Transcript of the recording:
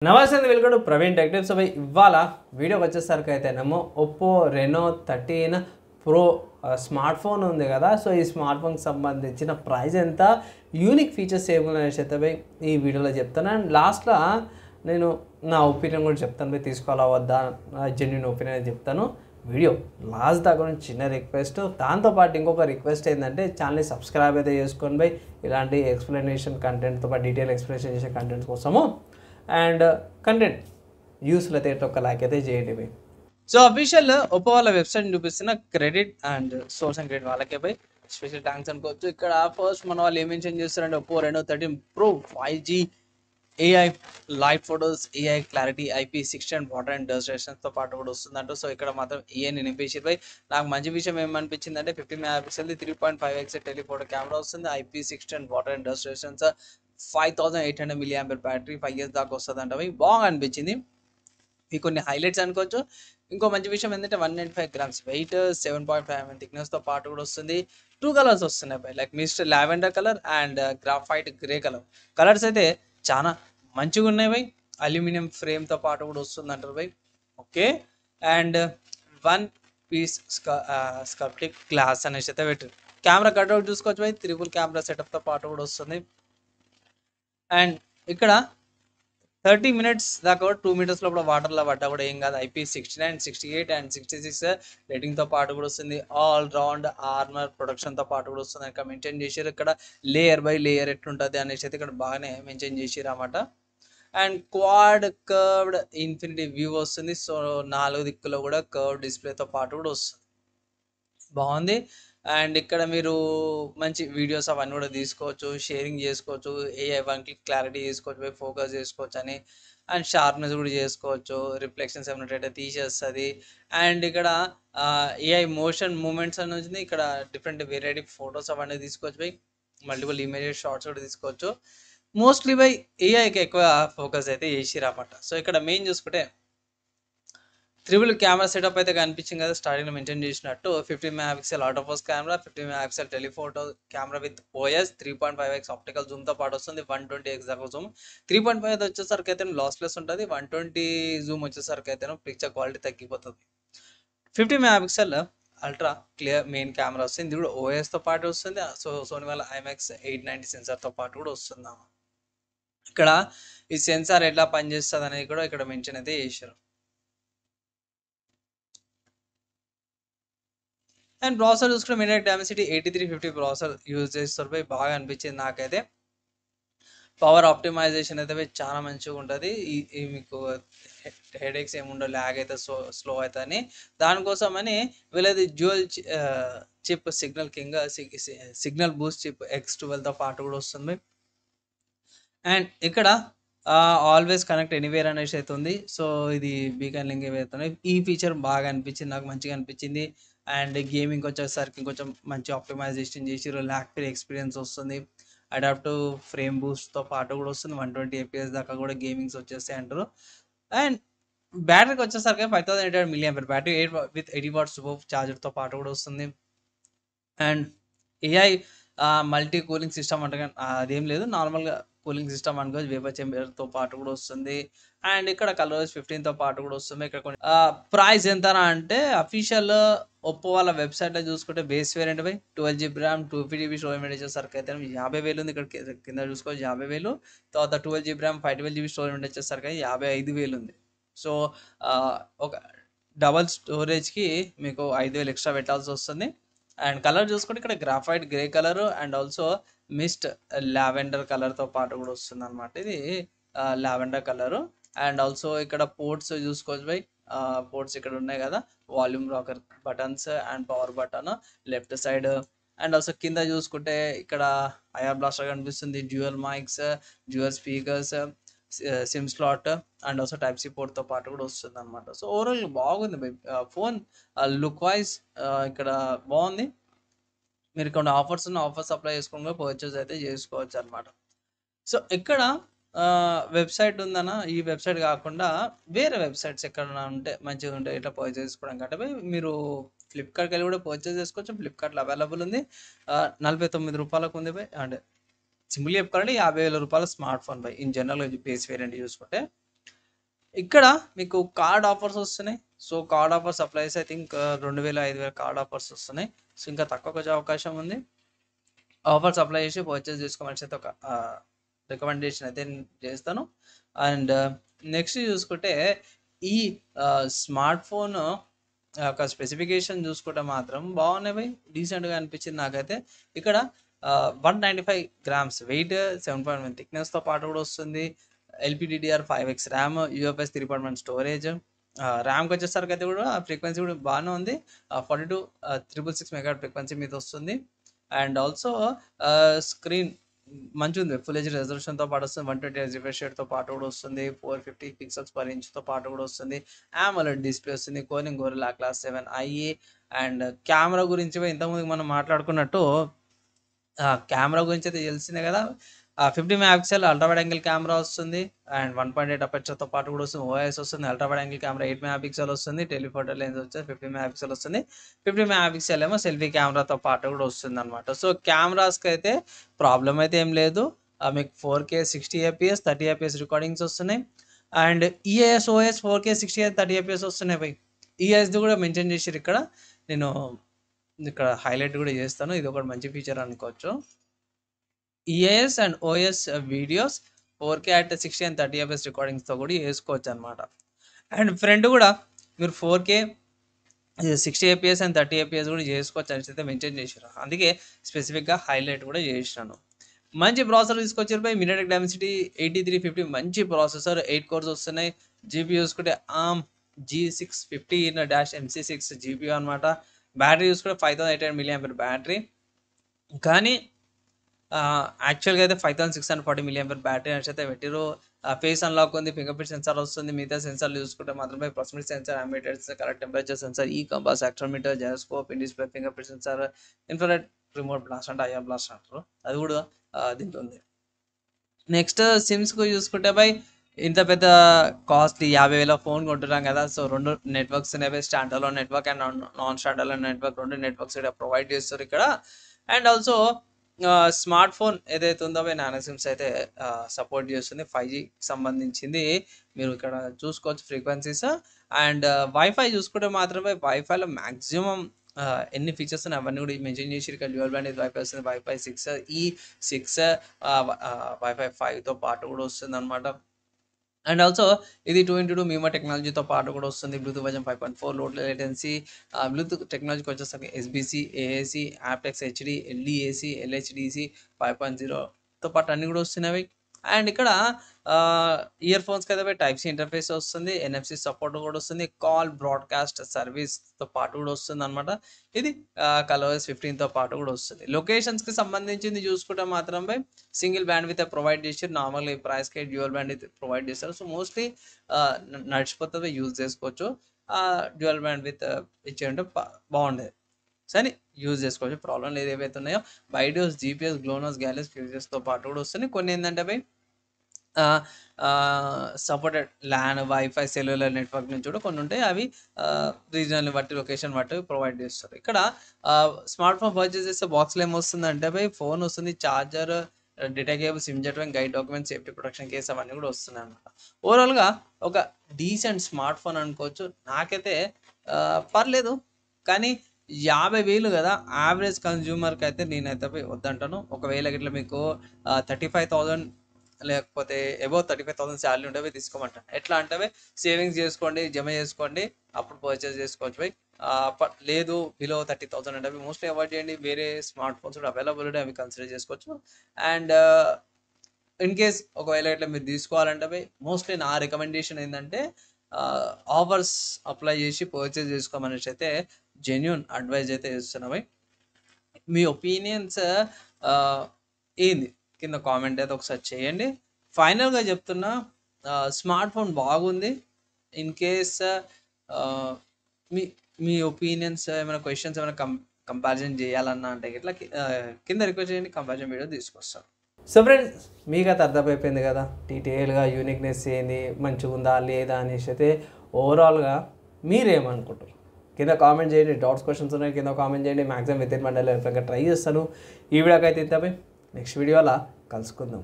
నమస్తే welcome to Praveen tech tips. ఇవాళ వీడియోకి వచ్చేసరికి అయితేనేమో Oppo Reno 13 pro smart phone ఉంది కదా. సో ఈ స్మార్ట్ ఫోన్కి సంబంధించిన ప్రైస్ ఎంత, యూనిక్ ఫీచర్స్ ఏమున్నాయనేసి అయితే ఈ వీడియోలో చెప్తాను. అండ్ లాస్ట్లో నేను నా ఒపీనియన్ కూడా చెప్తాను, తీసుకోవాలా వద్దా, జెన్యున్ ఒపీనియన్ చెప్తాను. వీడియో లాస్ట్ దాకా నుంచి చిన్న రిక్వెస్ట్. దాంతోపాటు ఇంకొక రిక్వెస్ట్ ఏంటంటే ఛానల్ని సబ్స్క్రైబ్ అయితే చేసుకోండి ఇలాంటి ఎక్స్ప్లెనేషన్ కంటెంట్తో పాటు డీటెయిల్ ఎక్స్ప్లెనేషన్ చేసే కంటెంట్ కోసము. అండ్ కంటెంట్ యూస్లో అయితే ఒక లైక్ అయితే చేయండి సో అఫీషియల్ ఒప్పో వాళ్ళ వెబ్సైట్ చూపిస్తున్న credit and source and credit వాళ్ళకే స్పెషల్ థ్యాంక్స్ అనుకోవచ్చు. ఇక్కడ ఫస్ట్ మన వాళ్ళు ఏం మెన్షన్ చేస్తారంటే Oppo Reno 13 pro 5G AI live photos, AI clarity, IP60 water and dust రెసిస్టెన్స్తో పాటు కూడా వస్తుందంట. సో ఇక్కడ మాత్రం ఏఎని నింపేసి నాకు మంచి విషయం ఏమనిపించింది అంటే 50 మెగాపిక్సెల్ 3.5x టెలిఫోటో కెమెరా వస్తుంది, IP60 water and dust resistance, 5800 mAh battery, 5 years దాకా వస్తుంది అంట. బాగా అనిపించింది. ఇవి కొన్ని హైలైట్స్ అనుకోవచ్చు. ఇంకో మంచి విషయం ఏంటంటే 195 grams వెయిట్, 7.5 mm థిక్నెస్తో పాటు కూడా వస్తుంది. 2 కలర్స్ వస్తున్నాయి like mister lavender colour and graphite grey colour. Colours అయితే చాలా మంచిగా ఉన్నాయి అల్యూమినియం ఫ్రేమ్తో పాటు కూడా వస్తుంది అంటారు ఓకే. అండ్ 1 piece స్కల్ప్టిక్ గ్లాస్ అనేసి అయితే పెట్టారు. కెమెరా కట్అవుట్ చూసుకోవచ్చు త్రిబుల్ కెమెరా సెటప్తో పాటు కూడా వస్తుంది. అండ్ ఇక్కడ 30 minutes దాకా 2 meters లోపల వాటర్లో పడ్డా కూడా ఏం కాదు. IP69, 68 అండ్ 66 రేటింగ్తో పాటు కూడా వస్తుంది. ఆల్ రౌండ్ ఆర్మర్ ప్రొడక్షన్తో పాటు కూడా వస్తుంది. ఇక్కడ మెన్షన్ చేసారు ఇక్కడ లేయర్ బై లేయర్ ఎట్లుంటుంది అనేసి అయితే ఇక్కడ బాగానే మెన్షన్ చేసారు అన్నమాట. And quad curved infinity view వస్తుంది. సో 4 దిక్కులో కూడా కర్వ్ డిస్ప్లేతో పాటు కూడా వస్తుంది. బాగుంది. అండ్ ఇక్కడ మీరు మంచి వీడియోస్ అవన్నీ కూడా తీసుకోవచ్చు, షేరింగ్ చేసుకోవచ్చు, AI 1 క్లిక్ క్లారిటీ చేసుకోవచ్చు, ఫోకస్ చేసుకోవచ్చు అని. అండ్ షార్ప్నెస్ కూడా చేసుకోవచ్చు, రిఫ్లెక్షన్స్ ఏమైనా తీసేస్తుంది. అండ్ ఇక్కడ AI మోషన్ మూమెంట్స్ అని వచ్చింది. ఇక్కడ డిఫరెంట్ వెరైటీ ఫొటోస్ అవన్నీ తీసుకోవచ్చు మల్టిపుల్ ఇమేజెస్ షార్ట్స్ కూడా తీసుకోవచ్చు. మోస్ట్లీ ఏఐకి ఎక్కువ ఫోకస్ అయితే చేసిరన్నమాట. సో ఇక్కడ మెయిన్ చూసుకుంటే త్రిబుల్ కెమెరా సెటప్ అయితే కనిపించింది కదా స్టార్టింగ్లో మెన్షన్ చేసినట్టు. 50 megapixel autofocus camera, 50 megapixel telephoto camera with OS, 3.5x optical జూమ్తో పాటు వస్తుంది, 120x దాకా జూమ్. 3.5 వచ్చేసరికి అయితే లాస్లెస్ ఉంటుంది, 120 జూమ్ వచ్చేసరికి అయితే పిక్చర్ క్వాలిటీ తగ్గిపోతుంది. 50 megapixel ultra clear main camera వస్తుంది. ఇది కూడా OSతో పాటు వస్తుంది. సో సోనీ వాళ్ళ IMX 890 సెన్సార్తో పాటు కూడా వస్తుంది. ఇక్కడ ఈ సెన్సార్ ఎట్లా పనిచేస్తుంది అనేది కూడా ఇక్కడ మెన్షన్ అయితే చేశారు. అండ్ ప్రాసెసర్ చూసుకుంటే మీడియాటెక్ డైమెన్సిటీ 8350 ప్రాసెసర్ యూజ్ చేస్తారు బాగా అనిపించింది నాకైతే. పవర్ ఆప్టిమైజేషన్ అయితే చాలా మంచిగా ఉంటుంది. ఈ మీకు హెడేక్స్ ఏముండవు, ల్యాగ్ అయితే స్లో అవుతుంది. దానికోసమని వీళ్ళది dual chip signal boost chip X12తో పాటు కూడా వస్తుంది. అండ్ ఇక్కడ ఆల్వేస్ కనెక్ట్ ఎనీవేర్ అనేసి అయితే ఉంది. సో ఇది బీకాన్ లింక్ ఏవైతే ఈ ఫీచర్ బాగా అనిపించింది, నాకు మంచిగా అనిపించింది. అండ్ గేమింగ్ వచ్చేసరికి కొంచెం మంచి ఆప్టిమైజేషన్ చేసిరు, ల్యాక్ ఫ్రీ ఎక్స్పీరియన్స్ వస్తుంది. అడాప్టివ్ ఫ్రేమ్ బూస్ట్తో పాటు కూడా వస్తుంది. 120 FPS దాకా కూడా గేమింగ్స్ వచ్చేస్తాయి అంటారు. అండ్ బ్యాటరీకి వచ్చేసరికి 5800 mAh battery with 80 watts super ఛార్జర్తో పాటు కూడా వస్తుంది. And AI multi cooling system అంటే అదేం లేదు, నార్మల్గా కూలింగ్ సిస్టమ్ అనుకోవచ్చు. వేపర్ చేంబర్తో పాటు కూడా వస్తుంది. అండ్ ఇక్కడ కలర్స్ 15తో పాటు కూడా వస్తుంది. ఇక్కడ కొన్ని ప్రైస్ ఎంత అంటే అఫీషియల్ ఒప్పో వాళ్ళ వెబ్సైట్లో చూసుకుంటే base variant 12GB RAM 250GB storage వచ్చేసరికి అయితే 50,000 ఉంది. ఇక్కడ కింద చూసుకోవచ్చు 50,000. తర్వాత 12GB RAM 512GB స్టోరేజ్ వచ్చేసరికి 55,000 ఉంది. సో ఒక డబల్ స్టోరేజ్కి మీకు 5,000 ఎక్స్ట్రా పెట్టాల్సి వస్తుంది. అండ్ కలర్ చూసుకుంటే ఇక్కడ graphite grey colour and also mist lavender కలర్తో పాటు కూడా వస్తుంది అనమాట. ఇది లావెండర్ కలరు. అండ్ ఆల్సో ఇక్కడ పోర్ట్స్ చూసుకోవచ్చు పోర్ట్స్ ఇక్కడ ఉన్నాయి కదా, volume rocker buttons and power button left side. And also కింద చూసుకుంటే ఇక్కడ ఐఆర్ బ్లాస్టర్ కనిపిస్తుంది, dual mics, dual speakers, SIM slot and also type C పోర్ట్తో పాటు కూడా వస్తుంది అనమాట. సో ఓవరాల్ బాగుంది ఫోన్ లుక్ వైజ్ ఇక్కడ బాగుంది. మీరు కొన్ని ఆఫర్స్ అప్లై చేసుకుని పర్చేజ్ అయితే చేసుకోవచ్చు అనమాట. సో ఇక్కడ వెబ్సైట్ ఉందన్న, ఈ వెబ్సైట్ కాకుండా వేరే వెబ్సైట్స్ ఎక్కడైనా ఉంటే మంచిగా ఉంటే ఇట్లా పర్చేజ్ చేసుకోవడం కంటే మీరు ఫ్లిప్కార్ట్కి వెళ్ళి కూడా పర్చేజ్ చేసుకోవచ్చు. ఫ్లిప్కార్ట్లో అవైలబుల్ ఉంది. 49 రూపాయలకు ఉంది అంటే సింపుల్ చెప్పుకోవాలంటే 50,000 రూపాయల smart phone in general base variant చూసుకుంటే ఇక్కడ మీకు కార్డ్ ఆఫర్స్ వస్తున్నాయి. So card offers applies I think 2000 5000 card offers వస్తున్నాయి. సో ఇంకా తక్కువకి వచ్చే అవకాశం ఉంది. ఆఫర్స్ అప్లై చేసి పర్చేస్ చేసుకోమని అయితే ఒక రికమెండేషన్ అయితే నేను చేస్తాను. అండ్ నెక్స్ట్ చూసుకుంటే ఈ స్మార్ట్ ఫోన్ ఒక స్పెసిఫికేషన్ చూసుకుంటే మాత్రం బాగున్నాయి భయ్, డీసెంట్గా అనిపించింది నాకైతే. ఇక్కడ 195 గ్రామ్స్ వెయిట్, 7.1 థిక్నెస్తో పాటు కూడా వస్తుంది. LPDDR 5X RAM, UFS 3.1 storage. ర్యామ్కి వచ్చేసరికి అయితే కూడా ఫ్రీక్వెన్సీ కూడా బాగానే ఉంది. 42 మెగా ఫ్రీక్వెన్సీ మీద వస్తుంది. అండ్ ఆల్సో స్క్రీన్ మంచిగా ఉంది, ఫుల్ హెచ్ రెజల్యూషన్తో పాటు వస్తుంది. 120 రిఫ్రెష్ రేట్తో పాటు కూడా వస్తుంది. 450 పిక్సెల్స్ పర్ ఇంచ్తో పాటు కూడా వస్తుంది. AMOLED డిస్ప్లే వస్తుంది. Corning Gorilla Glass 7 IE. And camera గురించి ఇంతకుముందు మనం మాట్లాడుకున్నట్టు కెమెరా గురించి అయితే తెలిసిందే కదా. 50 megapixel ultra wide angle camera వస్తుంది. అండ్ 1.8 అపర్చర్తో పాటు కూడా వస్తుంది. OIS వస్తుంది. Ultra wide angle camera 8 megapixel వస్తుంది. టెలిఫోటో లెన్స్ వచ్చేసి 50 మెగాపిక్సెల్ వస్తుంది. 50 మెగాపిక్సెల్ ఏమో సెల్ఫీ కెమెరాతో పాటు కూడా వస్తుంది అనమాట. సో కెమెరాస్కి అయితే ప్రాబ్లం అయితే ఏం లేదు. మీకు 4K 60 FPS 30 FPS రికార్డింగ్స్ వస్తున్నాయి. And EIS OS 4K 60 30 FPS వస్తున్నాయి బై. EISది కూడా మెన్షన్ చేసారు ఇక్కడ. నేను ఇక్కడ హైలైట్ కూడా చేస్తాను. ఇది ఒకటి మంచి ఫీచర్ అనుకోవచ్చు. EIS and OS videos 4K at 60 and 30 FPS రికార్డింగ్స్తో కూడా చేసుకోవచ్చు అనమాట. అండ్ ఫ్రంట్ కూడా మీరు 4K 60 FPS అండ్ 30 FPS కూడా చేసుకోవచ్చు అని అయితే మెన్షన్ చేశారు. అందుకే స్పెసిఫిక్గా హైలైట్ కూడా చేసినాను. మంచి ప్రాసెసర్ తీసుకొచ్చారు బై. MediaTek Dimensity 8350 మంచి ప్రాసెసర్, 8 కోర్స్ వస్తున్నాయి. జీపీ చూసుకుంటే ARM G650-MC6 జీపీ అనమాట. బ్యాటరీ చూసుకుంటే 5800 mAh బ్యాటరీ. కానీ యాక్చువల్గా అయితే 5640 mAh బ్యాటరీ అని అయితే పెట్టారు. ఫేస్ అన్లాక్ ఉంది, ఫింగర్ ప్రింట్ సెన్సార్ వస్తుంది. మిగతా సెన్సార్లు చూసుకుంటే మాత్రమే proximity sensor, ambient sensor, correct temperature sensor, ఈ compass, accelerometer, gyroscope, in display, fingerprint sensor, infrared remote blast అంటే IR బ్లాస్ట్ అంటారు, అది కూడా దీంట్లో ఉంది. నెక్స్ట్ సిమ్స్కు చూసుకుంటే బై ఇంత పెద్ద కాస్ట్లీ 50,000 ఫోన్ కొంటున్నాం కదా. సో 2 నెట్వర్క్స్ అనేవి, stand alone network and non stand alone network, 2 networks ఇక్కడ ప్రొవైడ్ చేస్తారు ఇక్కడ. అండ్ ఆల్సో స్మార్ట్ ఫోన్ ఏదైతే ఉందో నానో సిమ్స్ అయితే సపోర్ట్ చేస్తుంది. 5Gకి సంబంధించింది మీరు ఇక్కడ చూసుకోవచ్చు ఫ్రీక్వెన్సీస్. అండ్ వైఫై చూసుకుంటే మాత్రమే వైఫైలో మ్యాక్సిమం ఎన్ని ఫీచర్స్ ఉన్నాయి అవన్నీ కూడా మెన్షన్ చేసి ఇక్కడ డ్యూయల్ బ్యాండ్ వైఫై వస్తుంది. వైఫై 6 వైఫై 5తో పాటు కూడా వస్తుంది అనమాట. అండ్ ఆల్సో ఇది 2x2 MIMO టెక్నాలజీతో పాటు కూడా వస్తుంది. బ్లూటూత్ వర్జన్ 5.4, లో లేటెన్సీ. బ్లూటూత్ టెక్నాలజీకి వచ్చేసరికి SBC, AAC, aptX HD, LDAC, LHDC 5.0తో పాటు అన్నీ కూడా వస్తున్నవి. అండ్ ఇక్కడ ఇయర్ ఫోన్స్కి అయితే టైప్ సి ఇంటర్ఫేస్ వస్తుంది. NFC సపోర్ట్ కూడా వస్తుంది. కాల్ బ్రాడ్కాస్ట్ సర్వీస్తో పాటు కూడా వస్తుంది అనమాట. ఇది ColorOS 15తో పాటు కూడా వస్తుంది. లొకేషన్స్కి సంబంధించింది చూసుకుంటే మాత్రమే సింగిల్ బ్యాండ్ విత్ ప్రొవైడ్ చేసి, నార్మల్గా ఈ ప్రైస్కి డ్యూయల్ బ్యాండ్ విత్ ప్రొవైడ్ చేస్తారు. సో మోస్ట్లీ నడిచిపోతుంది, యూజ్ చేసుకోవచ్చు. డ్యూయల్ బ్యాండ్ విత్ ఇచ్చేయంటే బాగుండేది. సరే యూజ్ చేసుకోవచ్చు, ప్రాబ్లం లేదు. ఏవైతే ఉన్నాయో బైడియోస్, GPS, గ్లోనోస్, గ్యాలెస్, ఫ్యూజెస్తో పాటు కూడా వస్తుంది. కొన్ని ఏంటంటే by supported LAN, wifi, cellular network నుంచి కూడా కొన్ని ఉంటాయి. అవి రీజనల్ని బట్టి, లొకేషన్ బట్టి ప్రొవైడ్ చేస్తారు. ఇక్కడ స్మార్ట్ ఫోన్ పర్చేస్ చేస్తే బాక్స్లో ఏమొస్తుందంటే బై ఫోన్ వస్తుంది, charger, detectable, SIM jet, guide document, safety protection case అవన్నీ కూడా వస్తున్నాయి అనమాట. ఓవరాల్గా ఒక డీసెంట్ స్మార్ట్ ఫోన్ అనుకోవచ్చు. నాకైతే పర్లేదు, కానీ 50,000 కదా, యావరేజ్ కన్జ్యూమర్కి అయితే నేనైతే వద్దంటాను. ఒకవేళ ఇట్లా మీకు 35,000 లేకపోతే అబౌవ్ 35,000 శాలరీ ఉంటే తీసుకోమంటాను. ఎట్లా అంటే సేవింగ్స్ చేసుకోండి, జమ చేసుకోండి, అప్పుడు పర్చేస్ చేసుకోవచ్చు బై. లేదు బిలో 30,000 అంటే అవి మోస్ట్లీ అవాయిడ్ చేయండి. వేరే స్మార్ట్ ఫోన్స్ కూడా అవైలబుల్ ఉంటే అవి కన్సిడర్ చేసుకోవచ్చు. అండ్ ఇన్ కేస్ ఒకవేళ ఇట్లా మీరు తీసుకోవాలంటే బై మోస్ట్లీ నా రికమెండేషన్ ఏంటంటే ఆఫర్స్ అప్లై చేసి పర్చేస్ చేసుకోమనేసి అయితే జెన్యూన్ అడ్వైజ్ అయితే ఇస్తున్నాయి. మీ ఒపీనియన్స్ ఏంది కింద కామెంట్ అయితే ఒకసారి చేయండి. ఫైనల్గా చెప్తున్నా, స్మార్ట్ ఫోన్ బాగుంది. In case me me opinions ఏమైనా క్వశ్చన్స్ ఏమైనా కంపారిజన్ చేయాలన్నా అంటే ఇట్లా కింద రిక్వెస్ట్ చేయండి, కంపారిజన్ వీడియో తీసుకొస్తాను. సో ఫ్రెండ్స్, మీకు అయితే అర్థమైపోయింది కదా డీటెయిల్గా యూనిక్నెస్ ఏంది, మంచిగా ఉందా లేదా అనేసి అయితే. ఓవరాల్గా మీరేమనుకుంటారు కింద కామెంట్ చేయండి. డౌట్స్, క్వశ్చన్స్ ఉన్నాయి కింద కామెంట్ చేయండి. మ్యాక్సిమం విత్ ఇన్ మండలి ట్రై చేస్తాను. ఈ వీడియోకి అయితే ఇంతపై నెక్స్ట్ వీడియోలా కలుసుకుందాం.